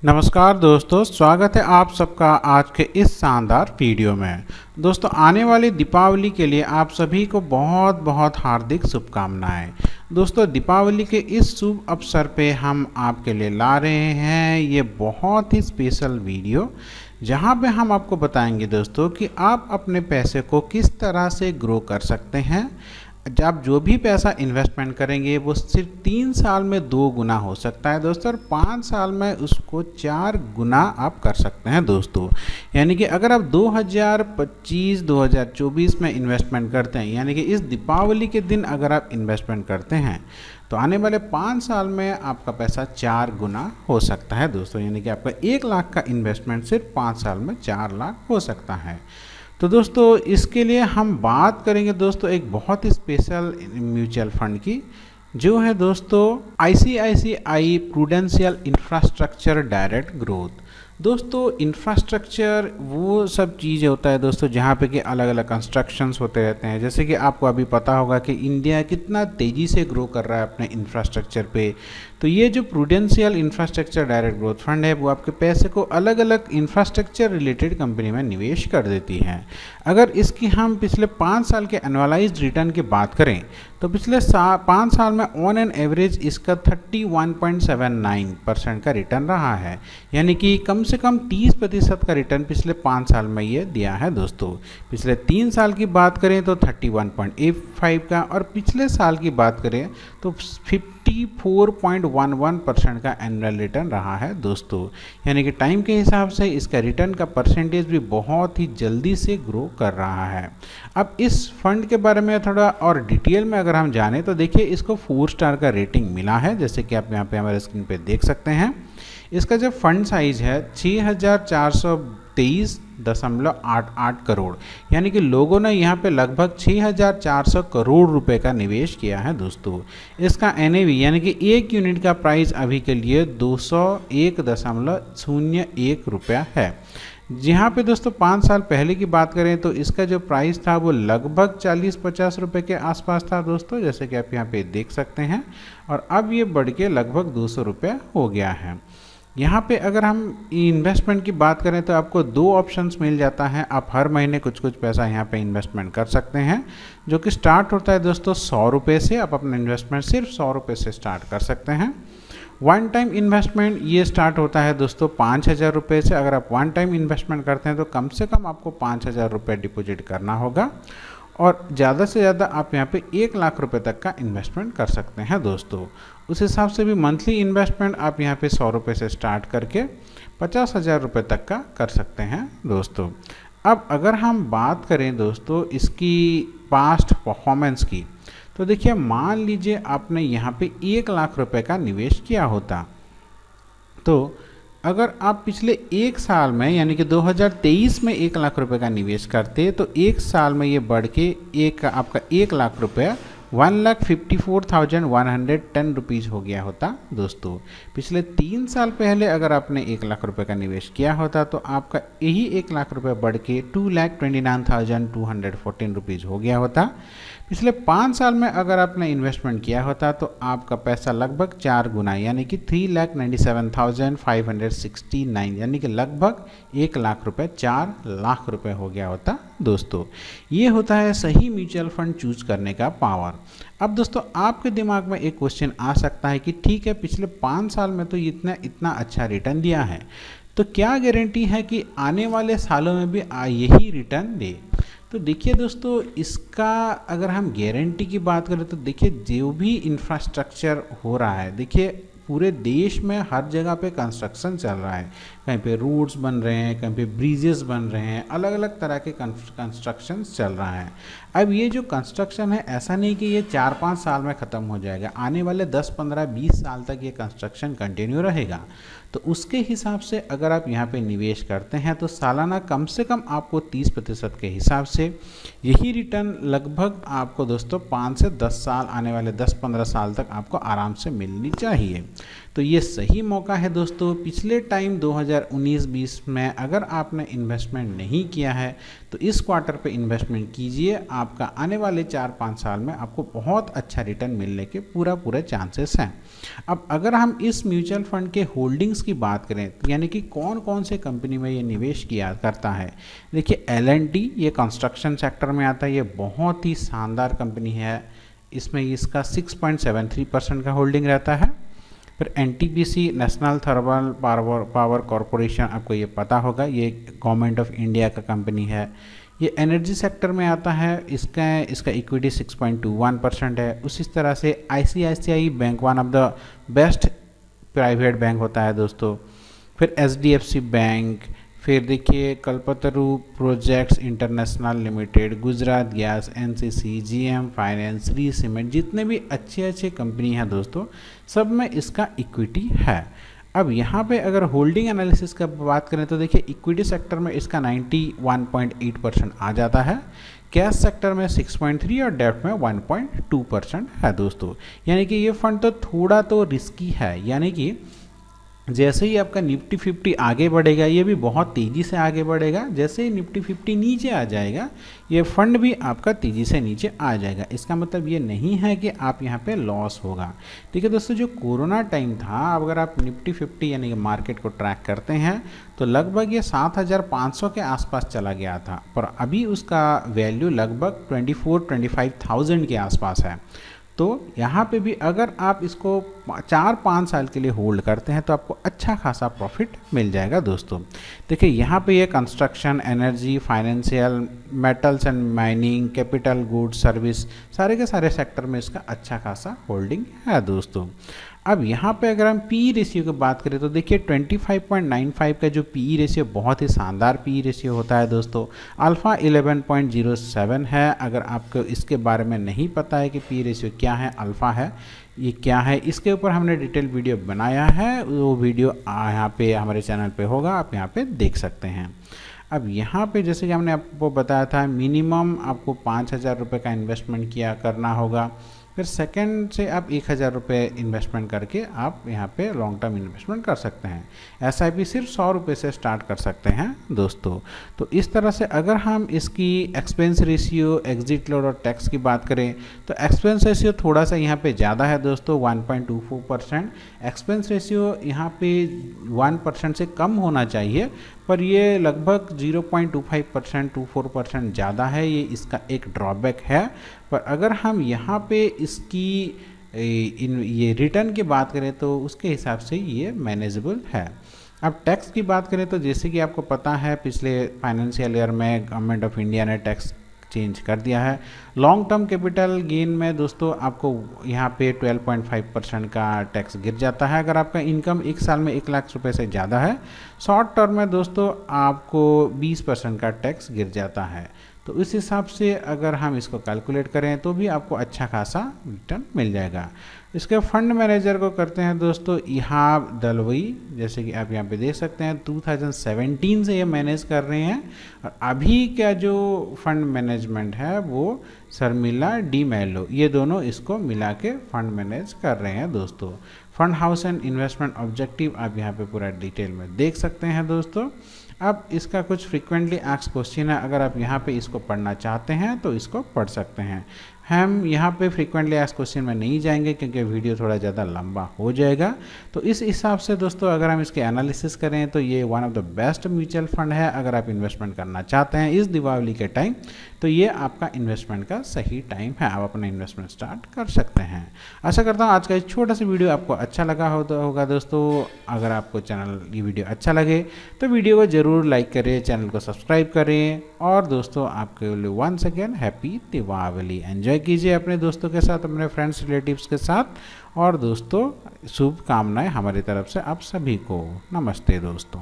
नमस्कार दोस्तों, स्वागत है आप सबका आज के इस शानदार वीडियो में। दोस्तों, आने वाली दीपावली के लिए आप सभी को बहुत बहुत हार्दिक शुभकामनाएं। दोस्तों, दीपावली के इस शुभ अवसर पे हम आपके लिए ला रहे हैं ये बहुत ही स्पेशल वीडियो, जहां पे हम आपको बताएंगे दोस्तों कि आप अपने पैसे को किस तरह से ग्रो कर सकते हैं। आप जो भी पैसा इन्वेस्टमेंट करेंगे वो सिर्फ 3 साल में 2 गुना हो सकता है दोस्तों, और 5 साल में उसको 4 गुना आप कर सकते हैं दोस्तों। यानी कि अगर आप 2025-2024 में इन्वेस्टमेंट करते हैं, यानी कि इस दीपावली के दिन अगर आप इन्वेस्टमेंट करते हैं तो आने वाले 5 साल में आपका पैसा 4 गुना हो सकता है दोस्तों। यानी कि आपका 1 लाख का इन्वेस्टमेंट सिर्फ 5 साल में 4 लाख हो सकता है। तो दोस्तों, इसके लिए हम बात करेंगे दोस्तों एक बहुत ही स्पेशल म्यूचुअल फंड की, जो है दोस्तों ICICI prudential infrastructure direct growth. दोस्तों, इंफ्रास्ट्रक्चर वो सब चीज़ होता है दोस्तों जहाँ पे कि अलग अलग कंस्ट्रक्शंस होते रहते हैं। जैसे कि आपको अभी पता होगा कि इंडिया कितना तेज़ी से ग्रो कर रहा है अपने इंफ्रास्ट्रक्चर पे। तो ये जो prudential infrastructure direct growth fund है वो आपके पैसे को अलग अलग इंफ्रास्ट्रक्चर रिलेटेड कंपनी में निवेश कर देती है। अगर इसकी हम पिछले 5 साल के एनुअलाइज्ड रिटर्न की बात करें तो पिछले 5 साल में ऑन एन एवरेज इसका 31.79% का रिटर्न रहा है। यानी कि कम से कम 30% का रिटर्न पिछले 5 साल में ये दिया है दोस्तों। पिछले 3 साल की बात करें तो 31.85 का, और पिछले साल की बात करें तो 54.11% का एनुअल रिटर्न रहा है दोस्तों। यानी कि टाइम के हिसाब से इसका रिटर्न का परसेंटेज भी बहुत ही जल्दी से ग्रो कर रहा है। अब इस फंड के बारे में थोड़ा और डिटेल में अगर हम जाने तो देखिए, इसको 4 स्टार का रेटिंग मिला है, जैसे कि आप यहाँ पे हमारे स्क्रीन पे देख सकते हैं। इसका जो फंड साइज है 6423.88 करोड़, यानी कि लोगों ने यहाँ पे लगभग 6400 करोड़ रुपए का निवेश किया है दोस्तों। इसका NAV यानी कि एक यूनिट का प्राइस अभी के लिए 201.01 रुपया है। जहाँ पे दोस्तों 5 साल पहले की बात करें तो इसका जो प्राइस था वो लगभग 40-50 रुपये के आसपास था दोस्तों, जैसे कि आप यहाँ पे देख सकते हैं। और अब ये बढ़ के लगभग 200 रुपये हो गया है। यहाँ पे अगर हम इन्वेस्टमेंट की बात करें तो आपको 2 ऑप्शंस मिल जाता है। आप हर महीने कुछ कुछ पैसा यहाँ पे इन्वेस्टमेंट कर सकते हैं, जो कि स्टार्ट होता है दोस्तों 100 रुपये से। आप अपना इन्वेस्टमेंट सिर्फ 100 रुपये से स्टार्ट कर सकते हैं। वन टाइम इन्वेस्टमेंट ये स्टार्ट होता है दोस्तों 5000 रुपये से। अगर आप वन टाइम इन्वेस्टमेंट करते हैं तो कम से कम आपको 5000 रुपये डिपॉजिट करना होगा, और ज़्यादा से ज़्यादा आप यहाँ पे 1 लाख रुपए तक का इन्वेस्टमेंट कर सकते हैं दोस्तों। उस हिसाब से भी मंथली इन्वेस्टमेंट आप यहाँ पे 100 रुपये से स्टार्ट करके 50,000 रुपये तक का कर सकते हैं दोस्तों। अब अगर हम बात करें दोस्तों इसकी पास्ट परफॉर्मेंस की, तो देखिए, मान लीजिए आपने यहाँ पे 1 लाख रुपए का निवेश किया होता, तो अगर आप पिछले 1 साल में यानी कि 2023 में 1 लाख रुपए का निवेश करते तो 1 साल में ये बढ़ के आपका 1 लाख रुपया 1,54,110 रुपीज़ हो गया होता दोस्तों। पिछले 3 साल पहले अगर आपने 1 लाख रुपए का निवेश किया होता तो आपका यही 1 लाख रुपए बढ़ के 2,29,214 रुपीज़ हो गया होता। पिछले 5 साल में अगर आपने इन्वेस्टमेंट किया होता तो आपका पैसा लगभग 4 गुना यानी कि 3,97,569, यानी कि लगभग 1 लाख रुपए 4 लाख रुपए हो गया होता दोस्तों। ये होता है सही म्यूचुअल फंड चूज करने का पावर। अब दोस्तों, आपके दिमाग में एक क्वेश्चन आ सकता है कि ठीक है, पिछले 5 साल में तो इतना अच्छा रिटर्न दिया है, तो क्या गारंटी है कि आने वाले सालों में भी यही रिटर्न दे। तो देखिए दोस्तों, इसका अगर हम गारंटी की बात करें तो देखिए, जो भी इंफ्रास्ट्रक्चर हो रहा है, देखिए पूरे देश में हर जगह पे कंस्ट्रक्शन चल रहा है। कहीं पे रोड्स बन रहे हैं, कहीं पे ब्रिजेस बन रहे हैं, अलग अलग तरह के कंस्ट्रक्शंस चल रहा है। अब ये जो कंस्ट्रक्शन है, ऐसा नहीं कि ये 4-5 साल में ख़त्म हो जाएगा। आने वाले 10, 15, 20 साल तक ये कंस्ट्रक्शन कंटिन्यू रहेगा। तो उसके हिसाब से अगर आप यहाँ पे निवेश करते हैं तो सालाना कम से कम आपको 30% के हिसाब से यही रिटर्न लगभग आपको दोस्तों 5 से 10 साल, आने वाले 10-15 साल तक आपको आराम से मिलनी चाहिए। तो ये सही मौका है दोस्तों। पिछले टाइम 2019-20 में अगर आपने इन्वेस्टमेंट नहीं किया है तो इस क्वार्टर पे इन्वेस्टमेंट कीजिए। आपका आने वाले 4-5 साल में आपको बहुत अच्छा रिटर्न मिलने के पूरा चांसेस हैं। अब अगर हम इस म्यूचुअल फंड के होल्डिंग्स की बात करें यानी कि कौन कौन से कंपनी में ये निवेश किया करता है, देखिए L&T ये कंस्ट्रक्शन सेक्टर में आता है, ये बहुत ही शानदार कंपनी है, इसमें इसका 6.73% का होल्डिंग रहता है। फिर NTPC national thermal power corporation, आपको ये पता होगा, ये गवर्नमेंट ऑफ इंडिया का कंपनी है, ये एनर्जी सेक्टर में आता है, इसका इक्विटी 6.21% है। उसी तरह से ICICI bank one of the best private bank होता है दोस्तों। फिर HDFC बैंक, फिर देखिए Kalpataru projects international limited, Gujarat gas, NCC, GM finance, Shree cement, जितने भी अच्छे कंपनी हैं दोस्तों, सब में इसका इक्विटी है। अब यहाँ पे अगर होल्डिंग एनालिसिस का बात करें तो देखिए इक्विटी सेक्टर में इसका 91.8% आ जाता है, कैश सेक्टर में 6.3 और डेब्ट में 1.2% है दोस्तों। यानी कि ये फंड तो थोड़ा तो रिस्की है, यानी कि जैसे ही आपका निफ्टी 50 आगे बढ़ेगा ये भी बहुत तेज़ी से आगे बढ़ेगा, जैसे ही निफ्टी 50 नीचे आ जाएगा ये फंड भी आपका तेज़ी से नीचे आ जाएगा। इसका मतलब ये नहीं है कि आप यहाँ पे लॉस होगा। ठीक है दोस्तों, जो कोरोना टाइम था, अगर आप निफ्टी 50 यानी कि मार्केट को ट्रैक करते हैं तो लगभग ये 7,500 के आसपास चला गया था, पर अभी उसका वैल्यू लगभग 24-25,000 के आसपास है। तो यहाँ पे भी अगर आप इसको 4-5 साल के लिए होल्ड करते हैं तो आपको अच्छा खासा प्रॉफिट मिल जाएगा दोस्तों। देखिए यहाँ पे ये construction, energy, financial, metals and mining, capital goods, service, सारे के सारे सेक्टर में इसका अच्छा खासा होल्डिंग है दोस्तों। अब यहाँ पे अगर हम पी रेशियो की बात करें तो देखिए 25.95 का जो पी रेशियो बहुत ही शानदार पी रेशियो होता है दोस्तों। अल्फ़ा 11.07 है। अगर आपको इसके बारे में नहीं पता है कि पी रेशियो क्या है, अल्फ़ा है, ये क्या है, इसके ऊपर हमने डिटेल वीडियो बनाया है, वो वीडियो यहाँ पे हमारे चैनल पे होगा, आप यहाँ पे देख सकते हैं। अब यहाँ पे जैसे कि हमने आपको बताया था, मिनिमम आपको 5,000 रुपये का इन्वेस्टमेंट करना होगा। फिर सेकंड से आप 1,000 रुपये इन्वेस्टमेंट करके आप यहाँ पे लॉन्ग टर्म इन्वेस्टमेंट कर सकते हैं। SIP सिर्फ 100 रुपये से स्टार्ट कर सकते हैं दोस्तों। तो इस तरह से अगर हम इसकी एक्सपेंस रेशियो, एग्जिट लोड और टैक्स की बात करें तो एक्सपेंस रेशियो थोड़ा सा यहाँ पे ज़्यादा है दोस्तों, 1.24%। एक्सपेंस रेशियो यहाँ पे 1% से कम होना चाहिए, पर ये लगभग 0.25%, 24% ज़्यादा है, ये इसका एक ड्रॉबैक है। पर अगर हम यहाँ पे इसकी ये रिटर्न की बात करें तो उसके हिसाब से ये मैनेजेबल है। अब टैक्स की बात करें तो जैसे कि आपको पता है पिछले फाइनेंशियल ईयर में गवर्नमेंट ऑफ इंडिया ने टैक्स चेंज कर दिया है। लॉन्ग टर्म कैपिटल गेन में दोस्तों आपको यहाँ पे 12.5% का टैक्स गिर जाता है अगर आपका इनकम एक साल में 1 लाख रुपए से ज़्यादा है। शॉर्ट टर्म में दोस्तों आपको 20% का टैक्स गिर जाता है। तो इस हिसाब से अगर हम इसको कैलकुलेट करें तो भी आपको अच्छा खासा रिटर्न मिल जाएगा। इसके फंड मैनेजर को करते हैं दोस्तों इहाब दलवई, जैसे कि आप यहाँ पे देख सकते हैं 2017 से ये मैनेज कर रहे हैं। और अभी का जो फंड मैनेजमेंट है वो शर्मिला डी मैलो, ये दोनों इसको मिला के फंड मैनेज कर रहे हैं दोस्तों। Fund house and investment objective आप यहाँ पे पूरा डिटेल में देख सकते हैं दोस्तों। अब इसका कुछ फ्रीक्वेंटली आस्क्ड क्वेश्चन है, अगर आप यहाँ पे इसको पढ़ना चाहते हैं तो इसको पढ़ सकते हैं। हम यहाँ पे फ्रीक्वेंटली आस्क्ड क्वेश्चन में नहीं जाएंगे क्योंकि वीडियो थोड़ा ज़्यादा लंबा हो जाएगा। तो इस हिसाब से दोस्तों अगर हम इसके एनालिसिस करें तो ये one of the best mutual fund है। अगर आप इन्वेस्टमेंट करना चाहते हैं इस दिवाली के टाइम तो ये आपका इन्वेस्टमेंट का सही टाइम है, आप अपना इन्वेस्टमेंट स्टार्ट कर सकते हैं। आशा करता हूँ आज का एक छोटा सा वीडियो आपको अच्छा लगा होगा दोस्तों। अगर आपको ये वीडियो अच्छा लगे तो वीडियो को ज़रूर लाइक करें, चैनल को सब्सक्राइब करें और दोस्तों आपके लिए once again happy Diwali. Enjoy कीजिए अपने दोस्तों के साथ, अपने फ्रेंड्स रिलेटिव्स के साथ। और दोस्तों शुभकामनाएं हमारी तरफ से आप सभी को। नमस्ते दोस्तों।